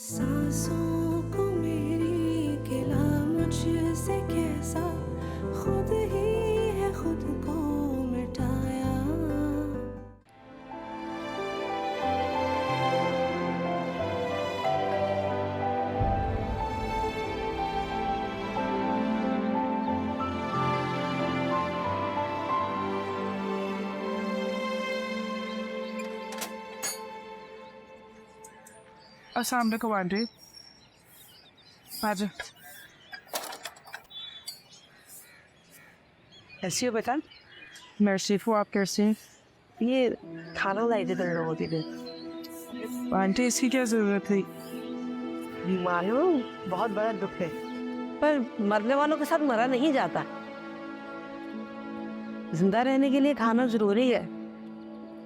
सांसों को मेरी गिला मुझसे कैसा, खुद ही है खुद को मिटाया। अस्सलाम वालेकुम आंटी। आजा। कैसी हो बेटा? मैं हूँ, आप कैसे हैं? ये खाना लाई थी तुम लोगों के लिए। आंटी इसकी क्या ज़रूरत थी? मालूम बहुत बड़ा दुख है, पर मरने वालों के साथ मरा नहीं जाता। जिंदा रहने के लिए खाना जरूरी है,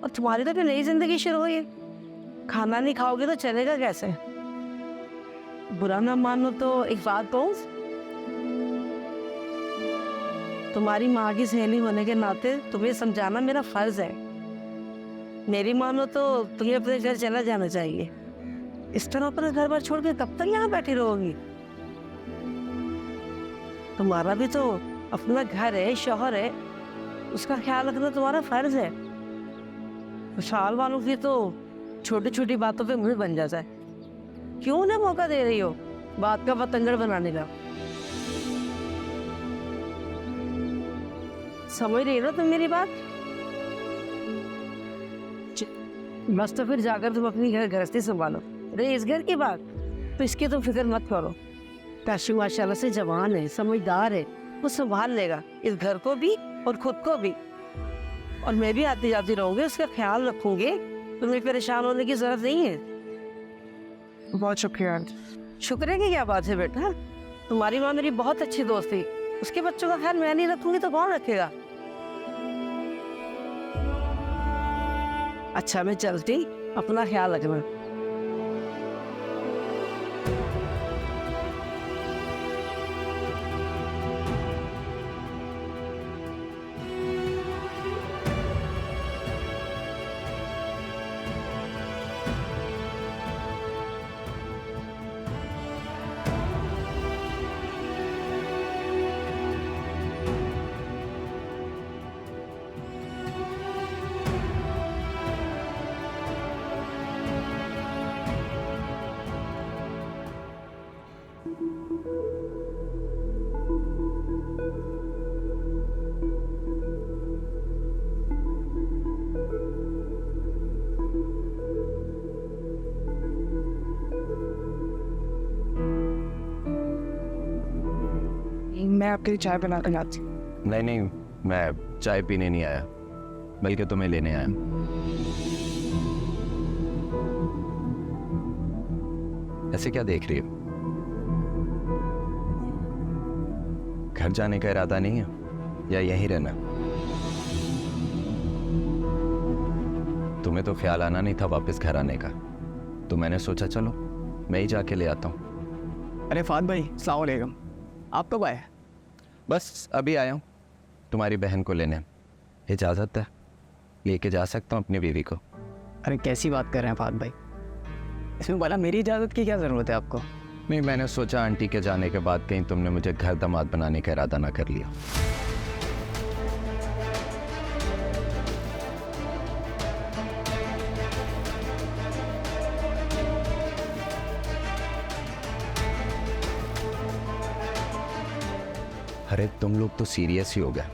और तुम्हारी तो नई जिंदगी शुरू हुई है। खाना नहीं खाओगे तो चलेगा कैसे? बुरा ना मानो तो एक बात कहूं, तुम्हारी माँ की सहेली होने के नाते तुम्हें समझाना मेरा फर्ज है। मेरी मानो तो तुम्हें अपने घर चला जाना चाहिए। इस तरह अपना घर बार छोड़ के कब तक यहाँ बैठी रहोगी? तुम्हारा भी तो अपना घर है, शौहर है, उसका ख्याल रखना तुम्हारा फर्ज है। साल वालों की तो छोटी छोटी बातों पे मुंह बन जाता है। क्यों ना मौका दे रही हो बात का बतंगड़ बनाने का? समझ रही हो ना तुम मेरी बात? बस तो फिर जाकर तुम अपनी घर गृहस्थी संभालो। अरे इस घर की बात तो इसकी तो फिक्र मत करो। पैशु माशाल्लाह से जवान है, समझदार है, वो संभाल लेगा इस घर को भी और खुद को भी। और मैं भी आती जाती रहूंगी, उसका ख्याल रखूंगी। तुम्हें परेशान होने की जरूरत नहीं है। बहुत शुक्रिया आंटी। शुक्र की क्या बात है बेटा? तुम्हारी माँ मेरी बहुत अच्छी दोस्त थी, उसके बच्चों का ख्याल मैं नहीं रखूंगी तो कौन रखेगा? अच्छा मैं चलती, अपना ख्याल रखना। मैं आपके लिए चाय बना कर लाती। नहीं नहीं, मैं चाय पीने नहीं आया, बल्कि तुम्हें लेने आया। ऐसे क्या देख रही हो? घर जाने का इरादा नहीं है या यहीं रहना? तुम्हें तो ख्याल आना नहीं था वापस घर आने का, तो मैंने सोचा चलो मैं ही जाके ले आता हूँ। अरे फात भाई, अस्सलाम वालेकुम। आप कब आए? बस अभी आया हूँ तुम्हारी बहन को लेने। इजाज़त है, लेके जा सकता हूँ अपनी बीवी को? अरे कैसी बात कर रहे हैं फात भाई, इसमें भला मेरी इजाज़त की क्या ज़रूरत है आपको? नहीं, मैंने सोचा आंटी के जाने के बाद कहीं तुमने मुझे घर दामाद बनाने का इरादा ना कर लिया। अरे तुम लोग तो सीरियस ही हो गए।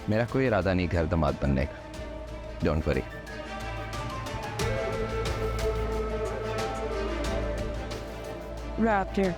मेरा कोई इरादा नहीं घर दामाद बनने का, डोंट वरी। मैं आपके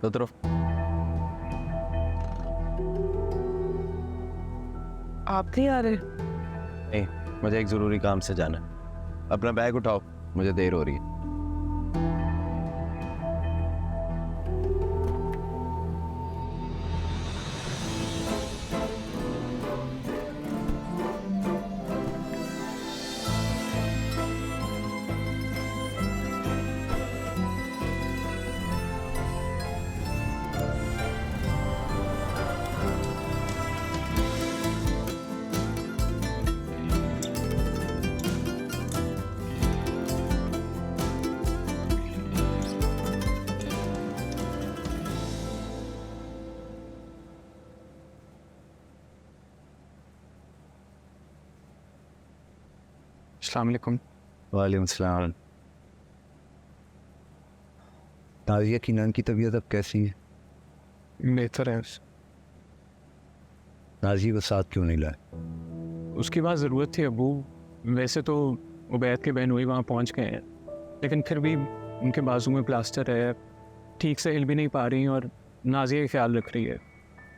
तो तरफ आप नहीं आ रहे? नहीं, मुझे एक ज़रूरी काम से जाना है। अपना बैग उठाओ, मुझे देर हो रही है। अस्सलाम वालेकुम। वालेकुम सलाम। नाजिया की नान की तबीयत अब कैसी है? बेहतर है। नाजिया को साथ क्यों नहीं लाए? उसकी बात ज़रूरत थी अबू। वैसे तो उबैद के बहन वही वहाँ पहुँच गए हैं, लेकिन फिर भी उनके बाजू में प्लास्टर है, ठीक से हिल भी नहीं पा रही और नाजिया का ख्याल रख रही है,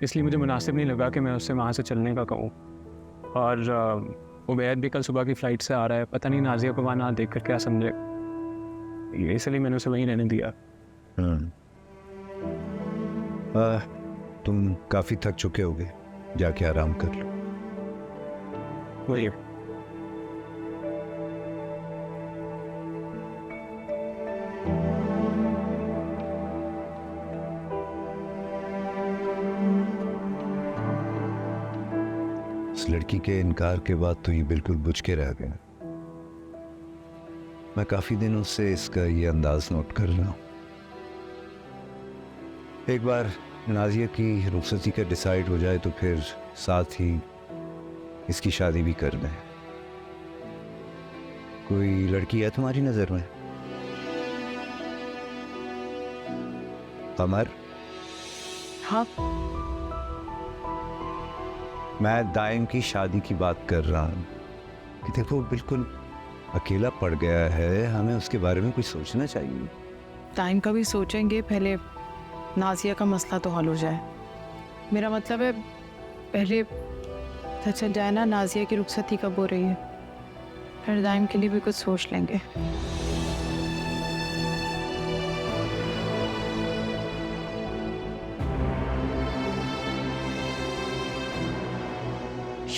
इसलिए मुझे मुनासिब नहीं लगा कि मैं उससे वहाँ से चलने का कहूँ। और उबैद भी कल सुबह की फ़्लाइट से आ रहा है, पता नहीं नाजिया को वहाँ ना देख कर क्या समझे, इसलिए मैंने उसे वहीं रहने दिया। तुम काफ़ी थक चुके होगे, जाके आराम कर लो। वही इस लड़की के इनकार के बाद तो ये बिल्कुल बुझ के रह गया। मैं काफ़ी दिनों से इसका ये अंदाज नोट कर रहा हूँ। एक बार नाजिया की रुखसती का डिसाइड हो जाए तो फिर साथ ही इसकी शादी भी कर दें। कोई लड़की है तुम्हारी नज़र में? कमर? हाँ, मैं दाइम की शादी की बात कर रहा हूँ कि देखो बिल्कुल अकेला पड़ गया है, हमें उसके बारे में कुछ सोचना चाहिए। टाइम का भी सोचेंगे, पहले नाजिया का मसला तो हल हो जाए। मेरा मतलब है पहले पता चल जाए ना नाजिया की रुखसती कब हो रही है, फिर दाइम के लिए भी कुछ सोच लेंगे।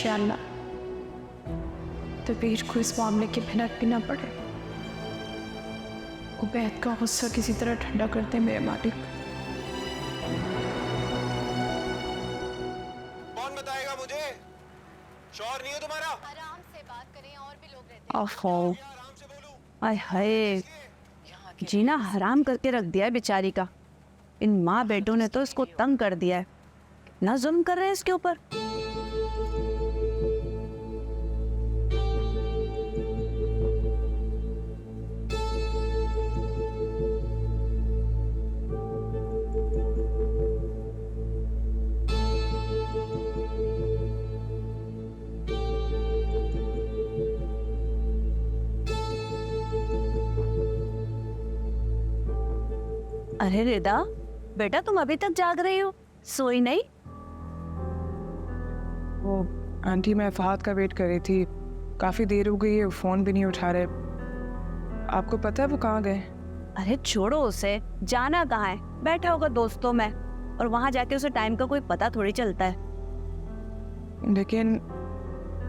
इंशाअल्लाह तबीर को इस मामले की भनक भी ना पड़े। उबैद का गुस्सा किसी तरह ठंडा करते मेरे मालिक। कौन बताएगा मुझे? शौहर नहीं है तुम्हारा? आराम से बात करें, और भी लोग रहते ओहो, आराम से बोलूं। आय हाय, जीना हराम करके रख दिया है बेचारी का। इन माँ बेटों ने तो इसको तंग कर दिया है, ना जुल्म कर रहे हैं इसके ऊपर। अरे रिदा, बेटा तुम अभी तक जाग रही हो, सोई नहीं? वो आंटी, मैं फहद का वेट कर रही थी, काफ़ी देर हो गई है, फ़ोन भी नहीं उठा रहे। आपको पता है वो कहाँ गए? अरे छोड़ो उसे, जाना कहाँ है, बैठा होगा दोस्तों में, और वहां जाके उसे टाइम का कोई पता थोड़ी चलता है। लेकिन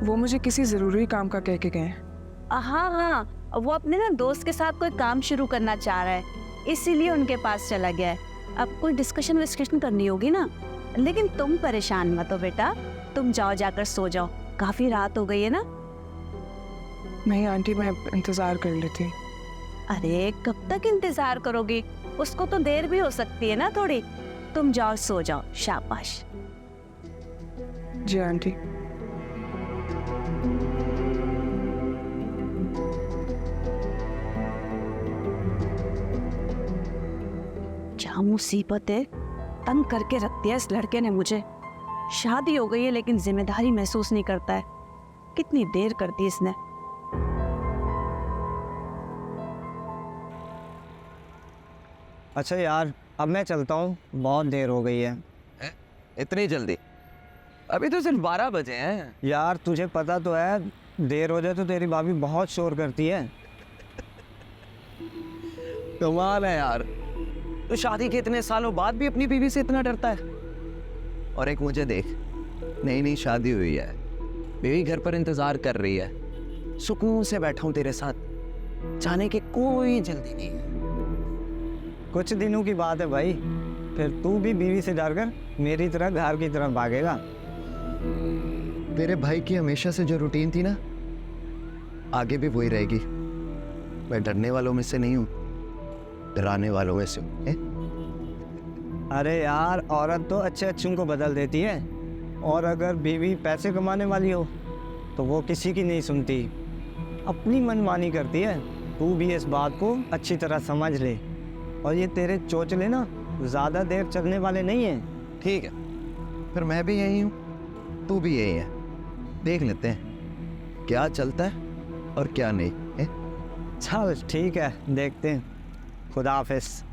वो मुझे किसी ज़रूरी काम का कह के गए हैं। हाँ हाँ, वो अपने ना दोस्त के साथ कोई काम शुरू करना चाह रहा है, इसीलिए उनके पास चला गया है। अब कोई डिस्कशन विस्कशन करनी होगी ना। लेकिन तुम परेशान मत हो बेटा, तुम जाओ, जाकर सो जाओ, काफी रात हो गई है ना। नहीं आंटी, मैं इंतज़ार कर लेती। अरे कब तक इंतजार करोगी, उसको तो देर भी हो सकती है ना थोड़ी। तुम जाओ, सो जाओ, शाबाश। जी आंटी। क्या मुसीबत है, तंग करके रख दिया इस लड़के ने मुझे। शादी हो गई है लेकिन जिम्मेदारी महसूस नहीं करता है। कितनी देर कर दी इसने। अच्छा यार, अब मैं चलता हूँ, बहुत देर हो गई है। इतनी जल्दी? अभी तो सिर्फ 12 बजे हैं। यार तुझे पता तो है, देर हो जाए तो तेरी भाभी बहुत शोर करती है। कमाल है यार, तो शादी के इतने सालों बाद भी अपनी बीवी से इतना डरता है। और एक मुझे देख, नई नई शादी हुई है, बीवी घर पर इंतजार कर रही है, सुकून से बैठा हूं तेरे साथ, जाने की कोई जल्दी नहीं है। कुछ दिनों की बात है भाई, फिर तू भी बीवी से डरकर मेरी तरह घर की तरफ भागेगा। तेरे भाई की हमेशा से जो रूटीन थी ना, आगे भी वही रहेगी। मैं डरने वालों में से नहीं हूँ, डराने वालों में से हूँ। अरे यार, औरत तो अच्छे अच्छों को बदल देती है, और अगर बीवी पैसे कमाने वाली हो तो वो किसी की नहीं सुनती। अपनी मनमानी करती है। तू भी इस बात को अच्छी तरह समझ ले। और ये तेरे चोचले ना ज़्यादा देर चलने वाले नहीं हैं। ठीक है, फिर मैं भी यही हूँ, तू भी यही है। देख लेते हैं क्या चलता है और क्या नहीं है? चल ठीक है, देखते हैं। खुदा हाफिज़।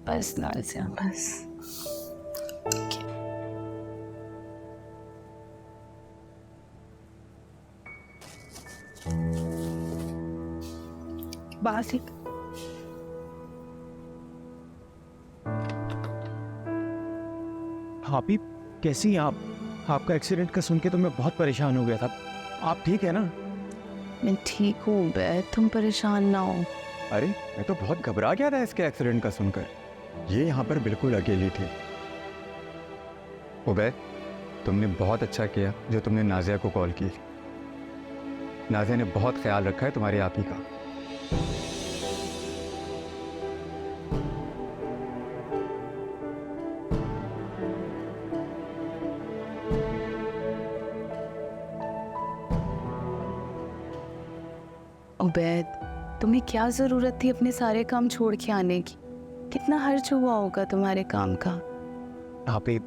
बस नाज़िया बस। बासी भाभी कैसी हैं आप? आपका एक्सीडेंट का सुन के तो मैं बहुत परेशान हो गया था। आप ठीक है ना? मैं ठीक हूँ उबैद, तुम परेशान ना हो। अरे मैं तो बहुत घबरा गया था इसके एक्सीडेंट का सुनकर। ये यहाँ पर बिल्कुल अकेली थी। उबैद, तुमने बहुत अच्छा किया जो तुमने नाज़िया को कॉल की। नाज़िया ने बहुत ख्याल रखा है तुम्हारे आप ही का। उबैद, तुम्हें क्या ज़रूरत थी अपने सारे काम छोड़ के आने की? कितना खर्च हुआ होगा तुम्हारे काम का? आप ही,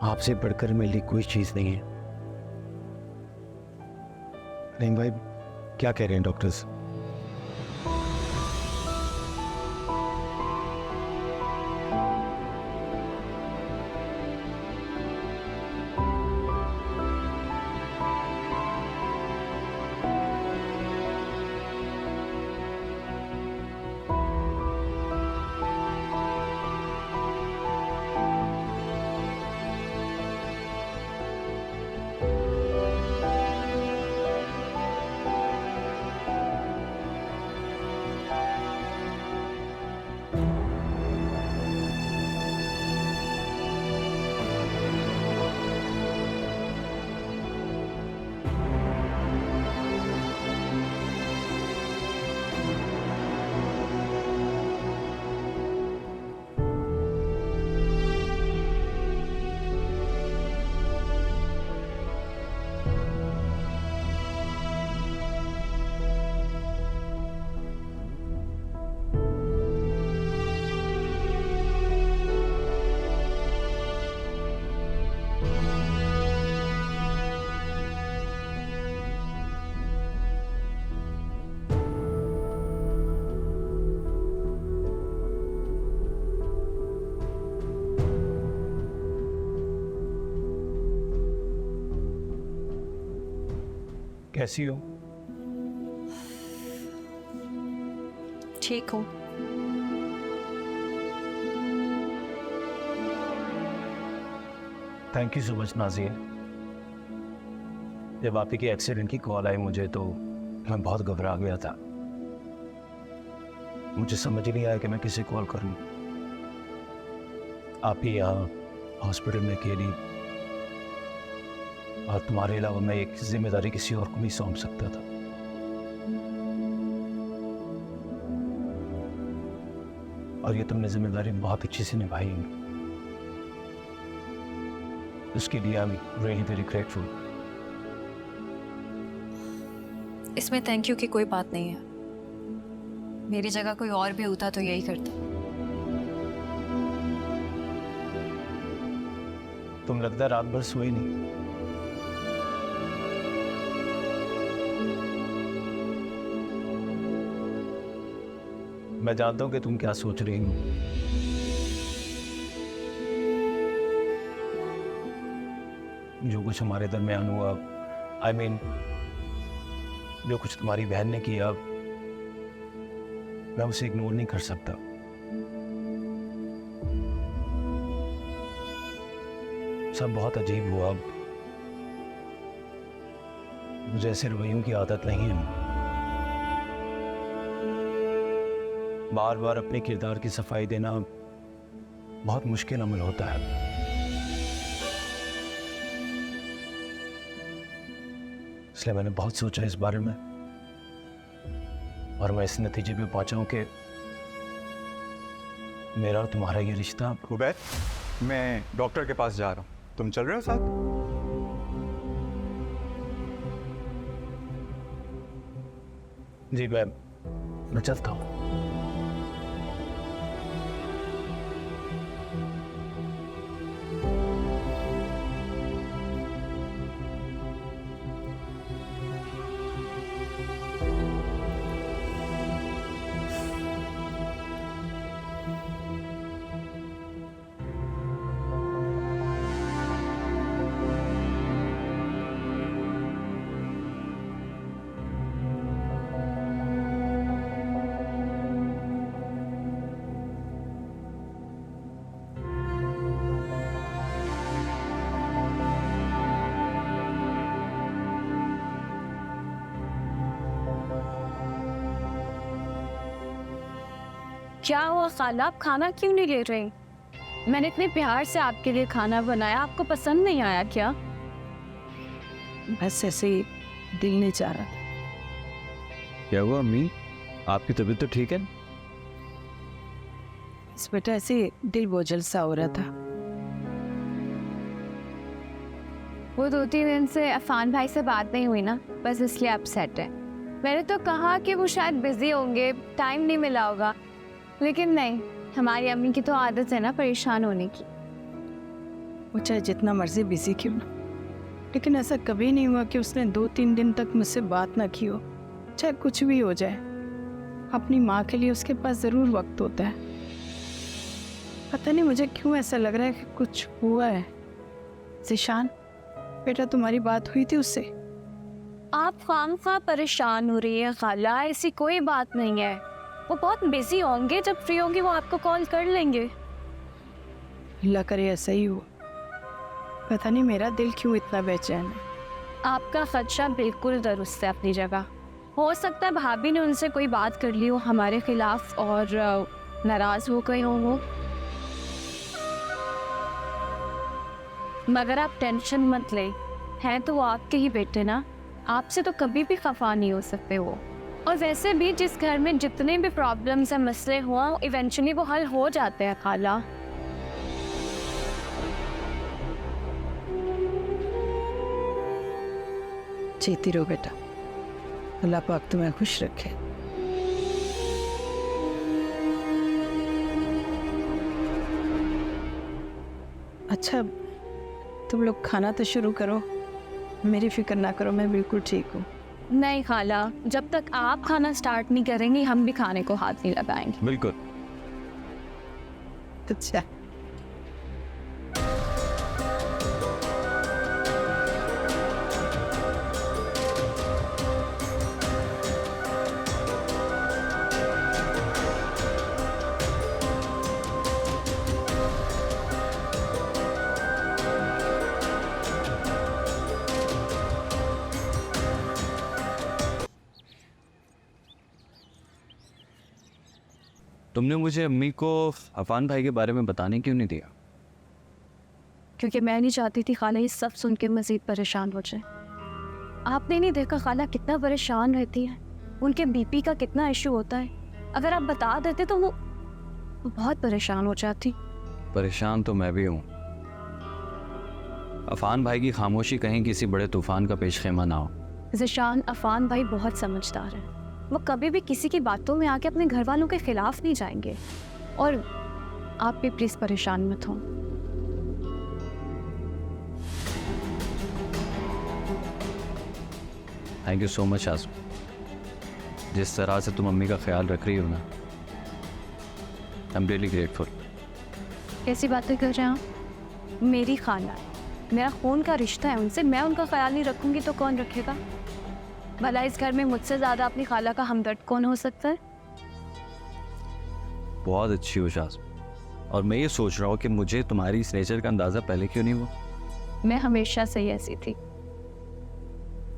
आपसे बढ़कर मेरे लिए कोई चीज़ नहीं है। नहीं भाई, क्या कह रहे हैं डॉक्टर्स? कैसी हो? ठीक हूँ। Thank you so much Nazia. जब आप ही के एक्सीडेंट की कॉल आई मुझे तो मैं बहुत घबरा गया था। मुझे समझ ही नहीं आया कि मैं किसे कॉल करूं। आप ही यहाँ हॉस्पिटल में अकेली, और तुम्हारे अलावा मैं एक जिम्मेदारी किसी और को नहीं सौंप सकता था। और ये तुमने जिम्मेदारी बहुत अच्छी से निभाई है। उसके लिए I am really very grateful. इसमें थैंक यू की कोई बात नहीं है। मेरी जगह कोई और भी होता तो यही करता। तुम लगता है रात भर सोई नहीं। मैं जानता हूं कि तुम क्या सोच रही हो। जो कुछ हमारे दरमियान हुआ, आई मीन जो कुछ तुम्हारी बहन ने किया, मैं उसे इग्नोर नहीं कर सकता। सब बहुत अजीब हुआ। मुझे ऐसे रवैयों की आदत नहीं है। बार बार अपने किरदार की सफाई देना बहुत मुश्किल अमल होता है। इसलिए मैंने बहुत सोचा इस बारे में और मैं इस नतीजे पे पहुंचा हूं कि मेरा और तुम्हारा ये रिश्ता। उबैद, मैं डॉक्टर के पास जा रहा हूँ, तुम चल रहे हो साथ? जी मैं चलता हूँ। क्या हुआ खाला, आप खाना क्यों नहीं ले रहे? मैंने इतने प्यार से आपके लिए खाना बनाया, आपको पसंद नहीं आया क्या? बस ऐसे ही दिल नहीं चाह रहा था। क्या हुआ अम्मी, आपकी तबीयत तो ठीक है? इस बेटा ऐसे दिल बोझल सा हो रहा था। वो 2-3 दिन से अफान भाई से बात नहीं हुई ना, बस इसलिए अपसेट है। मैंने तो कहा कि वो शायद बिजी होंगे, टाइम नहीं मिला होगा, लेकिन नहीं, हमारी अम्मी की तो आदत है ना परेशान होने की। वो चाहे जितना मर्जी बिजी क्यों ना, लेकिन ऐसा कभी नहीं हुआ कि उसने 2-3 दिन तक मुझसे बात ना की हो। चाहे कुछ भी हो जाए, अपनी माँ के लिए उसके पास ज़रूर वक्त होता है। पता नहीं मुझे क्यों ऐसा लग रहा है कि कुछ हुआ है। ज़ीशान बेटा, तुम्हारी बात हुई थी उससे? आप खामखा परेशान हो रही है खाला, ऐसी कोई बात नहीं है। वो बहुत बिजी होंगे, जब फ्री होंगे वो आपको कॉल कर लेंगे। अल्लाह करे ऐसा ही हो। पता नहीं मेरा दिल क्यों इतना बेचैन है। आपका खदशा बिल्कुल दुरुस्त है अपनी जगह। हो सकता है भाभी ने उनसे कोई बात कर ली हो हमारे खिलाफ और नाराज़ हो गए हों वो। मगर आप टेंशन मत ले, हैं तो वो आपके ही बेटे ना, आपसे तो कभी भी खफा नहीं हो सकते वो। और वैसे भी जिस घर में जितने भी प्रॉब्लम्स हैं, मसले हुआ, इवेंचुअली वो हल हो जाते हैं खाला। जीती रहो बेटा, अल्लाह पाक तुम्हें खुश रखे। अच्छा तुम लोग खाना तो शुरू करो, मेरी फिक्र ना करो, मैं बिल्कुल ठीक हूँ। नहीं खाला, जब तक आप खाना स्टार्ट नहीं करेंगी हम भी खाने को हाथ नहीं लगाएंगे। बिल्कुल। अच्छा तुमने मुझे अम्मी को अफान भाई के बारे में बताने क्यों नहीं दिया? क्योंकि मैं नहीं चाहती थी खाला ये सब सुन के मज़ीद परेशान हो जाए। आपने नहीं देखा खाला कितना परेशान रहती है, उनके बीपी का कितना इशू होता है। अगर आप बता देते तो वो बहुत परेशान हो जाती। परेशान तो मैं भी हूँ। अफान भाई की खामोशी कहीं किसी बड़े तूफान का पेशखेमा ना हो। ज़ीशान, अफान भाई बहुत समझदार है, वो कभी भी किसी की बातों में आके अपने घर वालों के खिलाफ नहीं जाएंगे। और आप भी प्लीज़ परेशान मत हो। Thank you so much awesome, जिस तरह से तुम अम्मी का ख्याल रख रही हो ना, आई एम रियली ग्रेटफुल। कैसी बातें कर रहे हैं आप? मेरी खाला है, मेरा खून का रिश्ता है उनसे, मैं उनका ख्याल नहीं रखूँगी तो कौन रखेगा? भला इस घर में मुझसे ज़्यादा अपनी खाला का हमदर्द कौन हो सकता है? बहुत अच्छी हो शाज़, और मैं ये सोच रहा हूँ कि मुझे तुम्हारी इस नेचर का अंदाज़ा पहले क्यों नहीं हुआ। मैं हमेशा से ही ऐसी थी,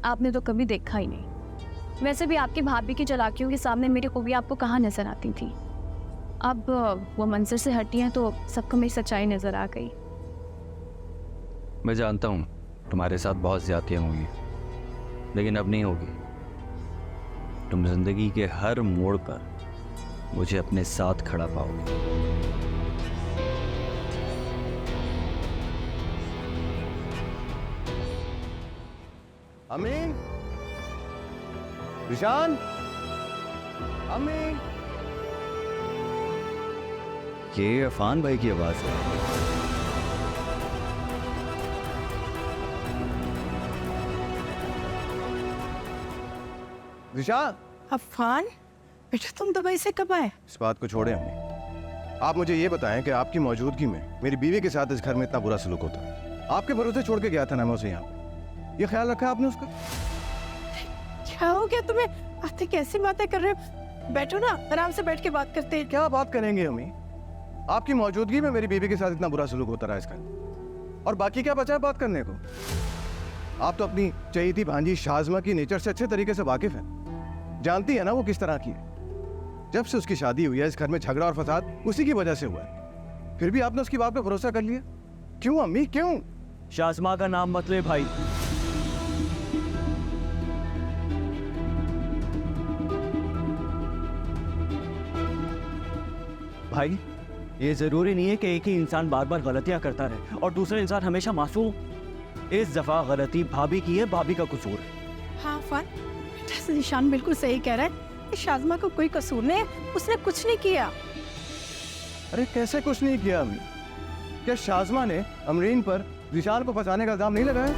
आपने तो कभी देखा ही नहीं। वैसे भी आपकी भाभी की चालाकियों के सामने मेरी खूबी आपको कहाँ नजर आती थी? अब वो मंजर से हटी हैं तो सबको मेरी सच्चाई नज़र आ गई। मैं जानता हूँ तुम्हारे साथ बहुत ज्यादतियाँ होंगी, लेकिन अब नहीं होगी। तुम जिंदगी के हर मोड़ पर मुझे अपने साथ खड़ा पाओगे। अमीन, ईशान, अमीन। ये अफान भाई की आवाज है। ईशान, अफान बेटा तुम दुबई से कब आए? इस बात को छोड़े अम्मी, आप मुझे ये बताएं कि आपकी मौजूदगी में मेरी बीवी के साथ इस घर में इतना बुरा सलूक होता है। आपके भरोसे छोड़ के गया था ना मैं उसे यहाँ पे। ये ख्याल रखा आपने उसका? क्या हो गया तुम्हें? आते कैसी बातें कर रहे हो? बैठो ना, आराम से बैठ के बात करते हैं। क्या बात करेंगे अम्मी? आपकी मौजूदगी में मेरी बीवी के साथ इतना बुरा सलूक होता रहा इस घर में, और बाकी क्या बचा है बात करने को? आप तो अपनी चहेती भांजी शाज़मा की नेचर से अच्छे तरीके से वाकिफ हैं, जानती है ना वो किस तरह की है। जब से उसकी शादी हुई है इस घर में झगड़ा और फसाद उसी की वजह से हुआ है, फिर भी आपने उसकी बात पे भरोसा कर लिया। क्यों अम्मी, क्यों? शाज़मा का नाम मत ले भाई। भाई ये जरूरी नहीं है कि एक ही इंसान बार बार गलतियां करता रहे और दूसरा इंसान हमेशा मासूम। इस दफा गलती भाभी की है, भाभी का कसूर है। हाँ अफान, बेटा निशान बिल्कुल सही कह रहा है कि शाज़मा को कोई कसूर नहीं है, उसने कुछ नहीं किया। अरे कैसे कुछ नहीं किया अम्मी? क्या शाज़मा ने अमरीन पर विशाल को फंसाने का इल्जाम नहीं लगाया?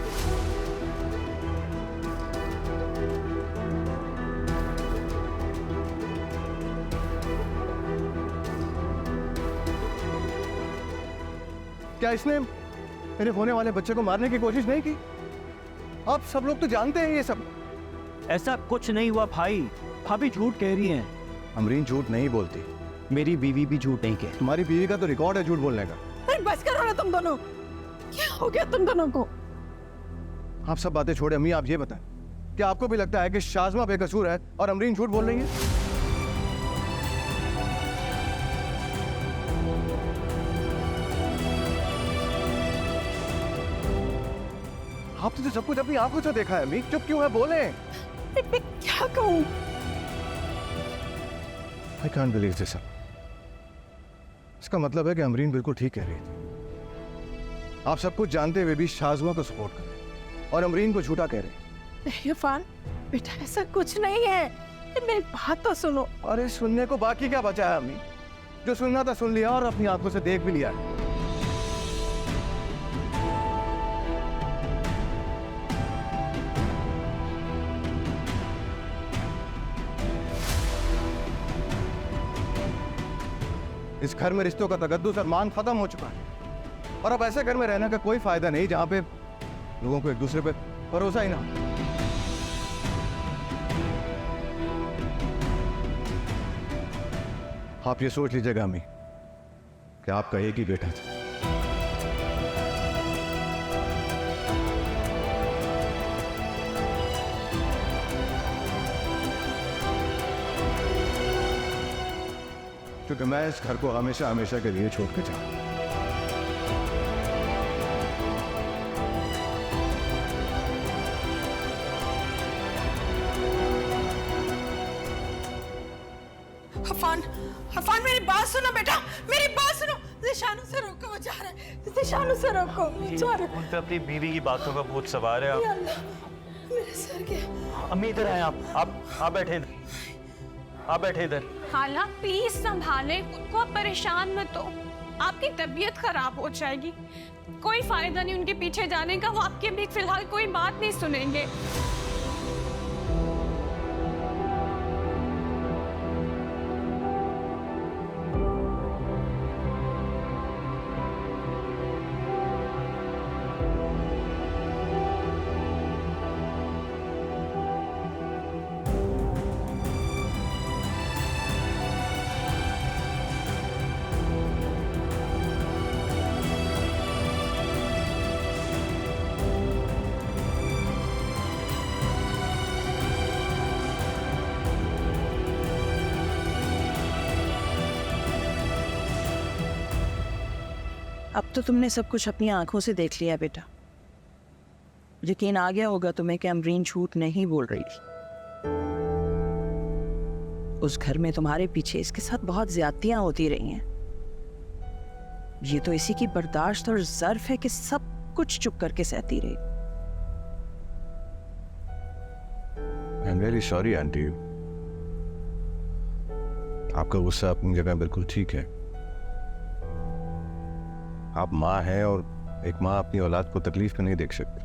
क्या इसने मेरे होने वाले बच्चे को मारने की कोशिश नहीं की? आप सब लोग तो जानते हैं ये सब। ऐसा कुछ नहीं हुआ भाई, भाभी झूठ कह रही हैं। अमरीन झूठ नहीं बोलती। मेरी बीवी भी झूठ नहीं कह। तुम्हारी बीवी का तो रिकॉर्ड है झूठ बोलने का। अरे बस करो ना तुम दोनों, क्या हो गया तुम दोनों को? आप सब बातें छोड़े अम्मी, आप ये बताएं, क्या आपको भी लगता है कि शाज़मा बेकसूर है और अमरीन झूठ बोल रही है? आपने तो सब कुछ अपनी आंखों से देखा है अम्मी, चुप क्यों है? बोले। मैं क्या कहूँ? I can't believe this. इसका मतलब है कि अमरीन बिल्कुल ठीक कह रही थी। आप सब कुछ जानते हुए भी शाज़मा को सपोर्ट कर रहे और अमरीन को झूठा कह रहे। नहीं अफान, बेटा ऐसा कुछ नहीं है, मेरी बात तो सुनो। अरे सुनने को बाकी क्या बचा है अम्मी? जो सुनना था सुन लिया और अपनी आंखों से देख भी लिया। इस घर में रिश्तों का तगद्दुस और मान खत्म हो चुका है, और अब ऐसे घर में रहने का कोई फायदा नहीं जहां पे लोगों को एक दूसरे पे भरोसा ही ना हो। आप ये सोच लीजिएगा अम्मी कि आपका एक ही बेटा था। क्योंकि मैं इस घर को हमेशा हमेशा के लिए छोड़ के जाऊं। अफान, अफान मेरी बात सुनो बेटा, मेरी बात सुनो। निशानों से रोको, वो जा रहा है। निशानों से रोको, जा रहा है। उन पे अपनी बीवी की बातों का भूत सवार है। या अल्लाह, मेरे सर के। अम्मी इधर आए आप बैठे इधर, आप बैठे इधर। खाला प्लीज संभाले खुद को, आप परेशान मत हो, आपकी तबीयत खराब हो जाएगी। कोई फायदा नहीं उनके पीछे जाने का, वो आपके भी फिलहाल कोई बात नहीं सुनेंगे। अब तो तुमने सब कुछ अपनी आंखों से देख लिया बेटा। यकीन आ गया होगा तुम्हें कि अमरीन झूठ नहीं बोल रही थी। उस घर में तुम्हारे पीछे इसके साथ बहुत ज्यादतियां होती रही हैं। ये तो इसी की बर्दाश्त और ज़र्फ है कि सब कुछ चुप करके सहती रही। I'm very sorry aunty. आपका गुस्सा अपनी जगह बिल्कुल ठीक है। आप माँ हैं और एक माँ अपनी औलाद को तकलीफ में नहीं देख सकती।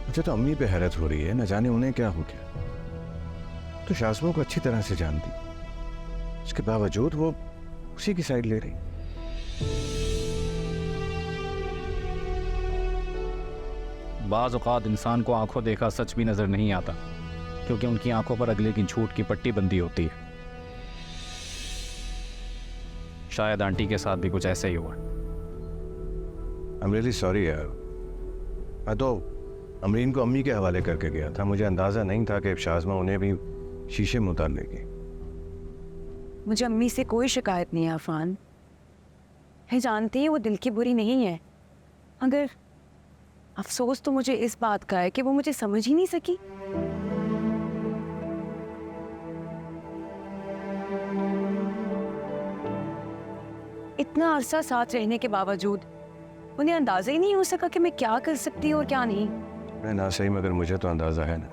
मुझे तो अम्मी पे हैरत हो रही है, न जाने उन्हें क्या हो गया। तो शाज़मा को अच्छी तरह से जानती, उसके बावजूद वो उसी की साइड ले रही। बाज़ औक़ात इंसान को आंखों देखा सच भी नज़र नहीं आता, क्योंकि उनकी आंखों पर अगले की झूठ की पट्टी बंदी होती है। शायद आंटी के साथ भी कुछ ऐसा ही हुआ। I'm really sorry यार। मैं तो अमरीन को अम्मी के हवाले करके गया था। मुझे अंदाज़ा नहीं था कि शाज़मा उन्हें भी शीशे में उतार लेगी। मुझे अम्मी से कोई शिकायत नहीं है अफान। मैं जानती है वो दिल की बुरी नहीं है, मगर अफसोस तो मुझे इस बात का है कि वो मुझे समझ ही नहीं सकी। इतना अरसा साथ रहने के बावजूद उन्हें अंदाजा ही नहीं हो सका कि मैं क्या कर सकती हूँ और क्या नहीं। मैं ना सही, मगर मुझे तो अंदाज़ा है ना,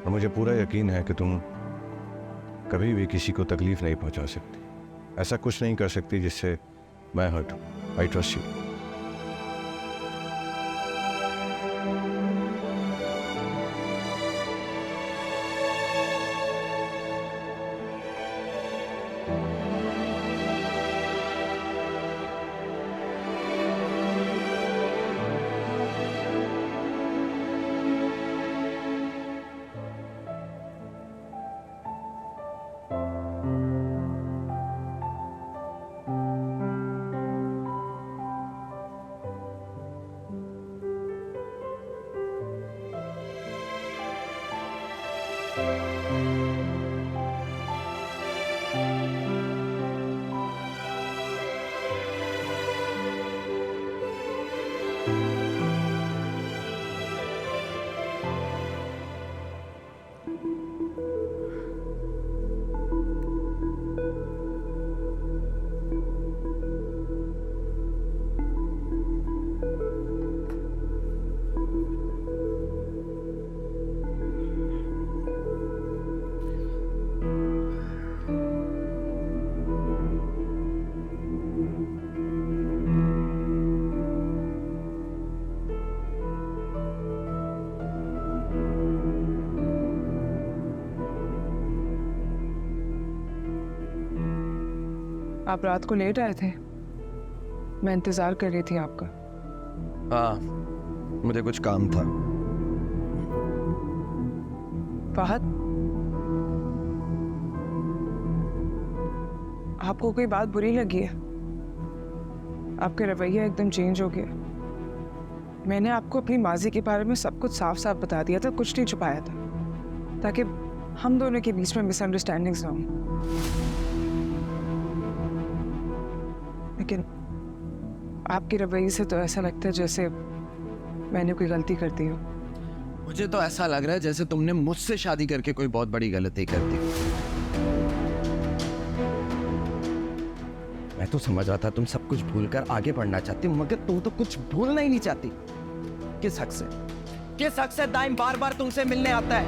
और मुझे पूरा यकीन है कि तुम कभी भी किसी को तकलीफ नहीं पहुंचा सकती। ऐसा कुछ नहीं कर सकती जिससे मैं हर्ट हूँ। I trust you. आप रात को लेट आए थे, मैं इंतजार कर रही थी आपका। हाँ, मुझे कुछ काम था। फहद, आपको कोई बात बुरी लगी है? आपका रवैया एकदम चेंज हो गया। मैंने आपको अपनी माजी के बारे में सब कुछ साफ साफ बता दिया था, कुछ नहीं छुपाया था, ताकि हम दोनों के बीच में मिसअंडरस्टैंडिंग्स ना हो। लेकिन आपकी रवैये से तो ऐसा लगता है जैसे मैंने कोई गलती कर दी हो। मुझे तो ऐसा लग रहा है जैसे तुमने मुझसे शादी करके कोई बहुत बड़ी गलती कर दी। मैं तो समझ रहा था तुम सब कुछ भूलकर आगे बढ़ना चाहती, मगर तुम तो कुछ भूलना ही नहीं चाहती। किस हक से? किस हक से दाइम बार बार तुमसे मिलने आता है?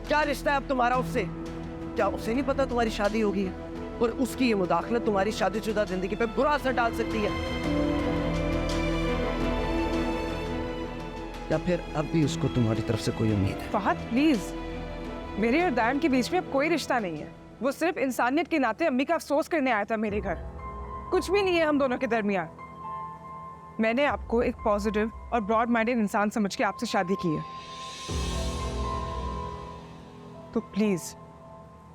क्या रिश्ता है अब तुम्हारा उससे? क्या उसे नहीं पता तुम्हारी शादी होगी है? और उसकी ये मुदाखलत तुम्हारी शादीशुदा जिंदगी पे बुरा असर डाल सकती है। या फिर अब भी उसको तुम्हारी तरफ से कोई उम्मीद है? फहद प्लीज, मेरे और दायम के बीच में अब कोई रिश्ता नहीं है। वो सिर्फ इंसानियत के नाते अम्मी का अफसोस करने आया था मेरे घर। कुछ भी नहीं है हम दोनों के दरमियान। मैंने आपको एक पॉजिटिव और ब्रॉड माइंडेड इंसान समझ के आपसे शादी की है, तो प्लीज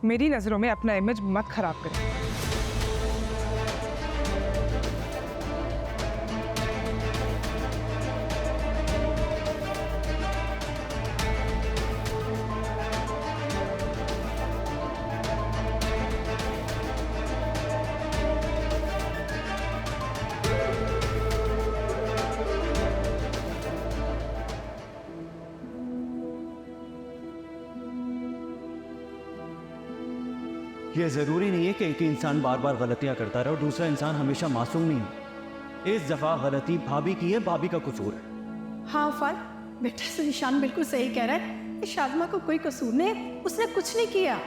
मेरी नजरों में अपना इमेज मत खराब करें। ये ज़रूरी नहीं है कि एक ही इंसान बार बार गलतियां करता रहे और दूसरा इंसान हमेशा मासूम नहीं हो। इस दफ़ा गलती भाभी की है, भाभी का कसूर है। हाँ अफान, बेटा से निशान बिल्कुल सही कह रहा है कि शाज़मा को कोई कसूर नहीं, उसने कुछ नहीं किया।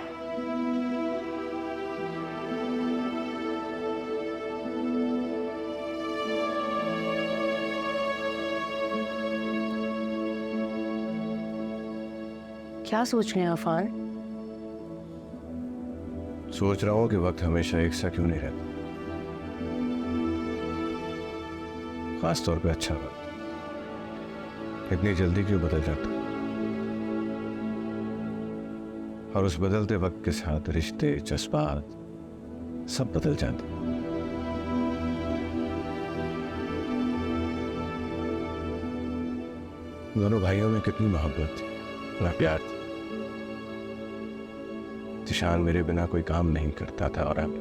क्या सोच रहे हैं अफान? सोच रहा हूँ कि वक्त हमेशा एक सा क्यों नहीं रहता, खास तौर पे अच्छा वक्त इतनी जल्दी क्यों बदल जाता, और उस बदलते वक्त के साथ रिश्ते, जज्बात सब बदल जाते। दोनों भाइयों में कितनी मोहब्बत थी, बड़ा प्यार था। जिशान मेरे बिना कोई काम नहीं करता था और अब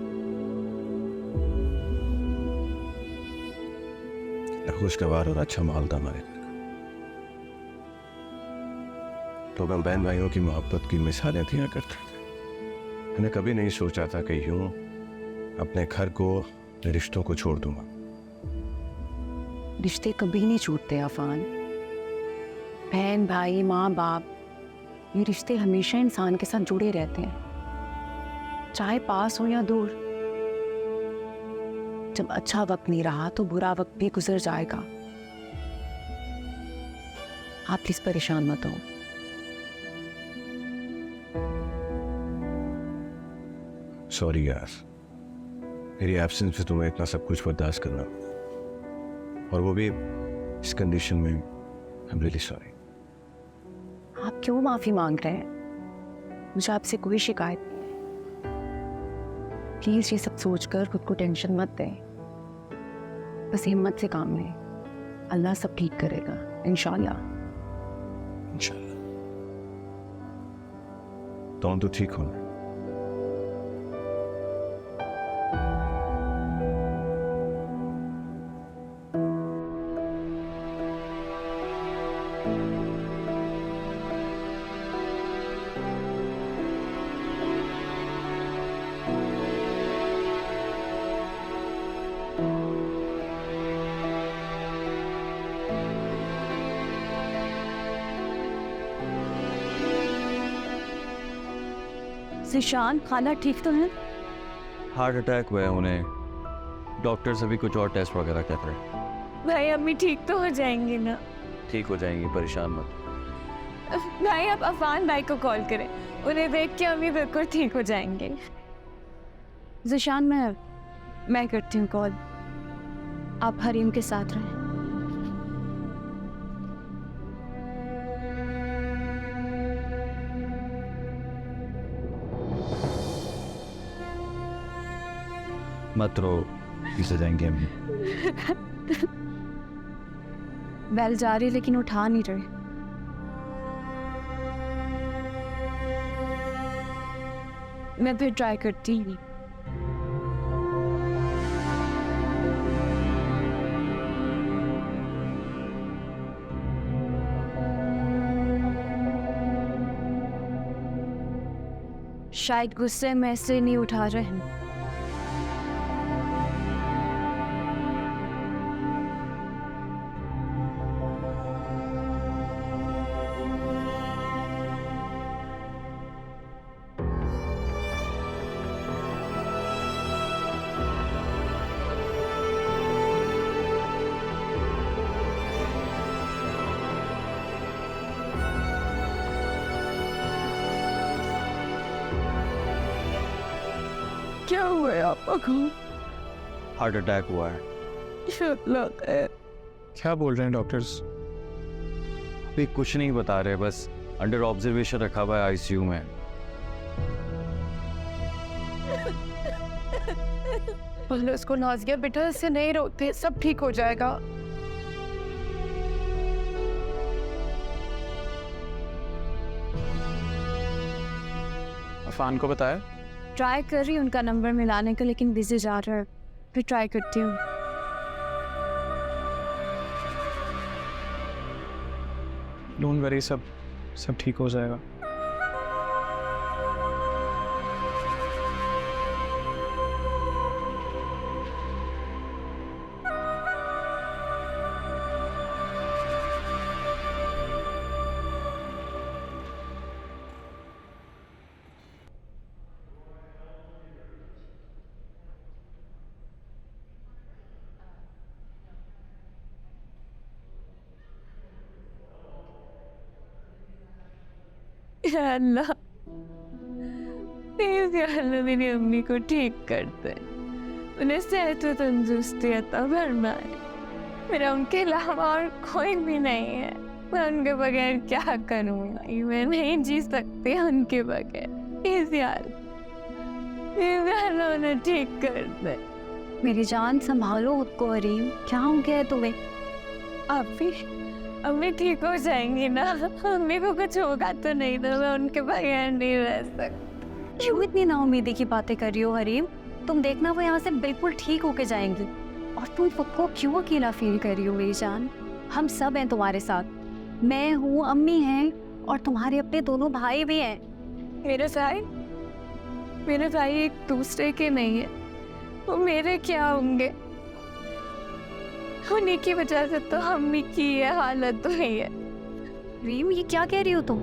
खुशगवार और अच्छा माहौल था हमारे घर का। तो हम बहन भाइयों की मोहब्बत की मिसालें दिया करते थे। मैंने कभी नहीं सोचा था कि यूं अपने घर को, रिश्तों को छोड़ दूंगा। रिश्ते कभी नहीं छूटते अफान। बहन भाई, माँ बाप, ये रिश्ते हमेशा इंसान के साथ जुड़े रहते हैं, चाहे पास हो या दूर। जब अच्छा वक्त नहीं रहा तो बुरा वक्त भी गुजर जाएगा। आप प्लीज परेशान मत हो। सॉरी यार, मेरी एब्सेंस में तुम्हें इतना सब कुछ बर्दाश्त करना, और वो भी इस कंडीशन में। I am really sorry. आप क्यों माफी मांग रहे हैं? मुझे आपसे कोई शिकायत नहीं है। प्लीज ये सब सोचकर खुद को टेंशन मत दें, बस हिम्मत से काम लें। अल्लाह सब ठीक करेगा इंशाल्लाह। इंशाल्लाह। तुम तो ठीक हो ना? जिशान, खाना ठीक तो है? हार्ट अटैक हुआ है उन्हें, डॉक्टर्स अभी कुछ और टेस्ट वगैरह कर रहे हैं। भाई अम्मी ठीक तो हो जाएंगी ना? ठीक हो जाएंगी, परेशान मत। भाई आप अफान भाई को कॉल करें, उन्हें देख के अम्मी बिल्कुल ठीक हो जाएंगे। जिशान, मैं करती हूँ कॉल, आप हरीम के साथ रहें। मत रो, पीछे जाएंगे हम। बेल जा रही लेकिन उठा नहीं रहे। मैं फिर ट्राई करती हूँ। शायद गुस्से में से नहीं उठा रहे हैं। क्या हुआ है आपा को? हार्ट अटैक हुआ है। क्या बोल रहे हैं डॉक्टर्स? अभी कुछ नहीं बता रहे, बस अंडर ऑब्जर्वेशन रखा हुआ है आईसीयू में। बोलो उसको नाज़िया, बेटा इससे नहीं रोते, सब ठीक हो जाएगा। अफान को बताया? ट्राई कर रही हूँ उनका नंबर मिलाने का, लेकिन बिजी जा रहा है। फिर ट्राई करती हूँ। डोंट वरी, सब ठीक हो जाएगा। या अल्लाह, प्लीज या अल्लाह मेरी अम्मी को ठीक कर दे, उन्हें सेहत व तंदुरुस्ती अता फरमाए। मेरा उनके अलावा और कोई भी नहीं है, मैं उनके बगैर क्या करूँगी, मैं नहीं जी सकती उनके बगैर। प्लीज यार, प्लीज यार उन्हें ठीक कर दे। मेरी जान संभालो खुद को हरीम, क्या हो गया है तुम्हें? अम्मी ठीक हो जाएंगी ना? अम्मी को कुछ होगा तो नहीं ना? मैं उनके बगैर नहीं रह सकती। क्यों इतनी नाउमीदी की बातें कर रही हो हरीम? तुम देखना वो यहाँ से बिल्कुल ठीक होके जाएंगी। और तुम खुद को क्यों अकेला फील कर रही हो मेरी जान? हम सब हैं तुम्हारे साथ, मैं हूँ, अम्मी हैं और तुम्हारे अपने दोनों भाई भी हैं। मेरे भाई एक दूसरे के नहीं है, वो मेरे क्या होंगे? उन्हीं की वजह से तो अम्मी की ये हालत हुई है। रीम, ये क्या कह रही हो तुम?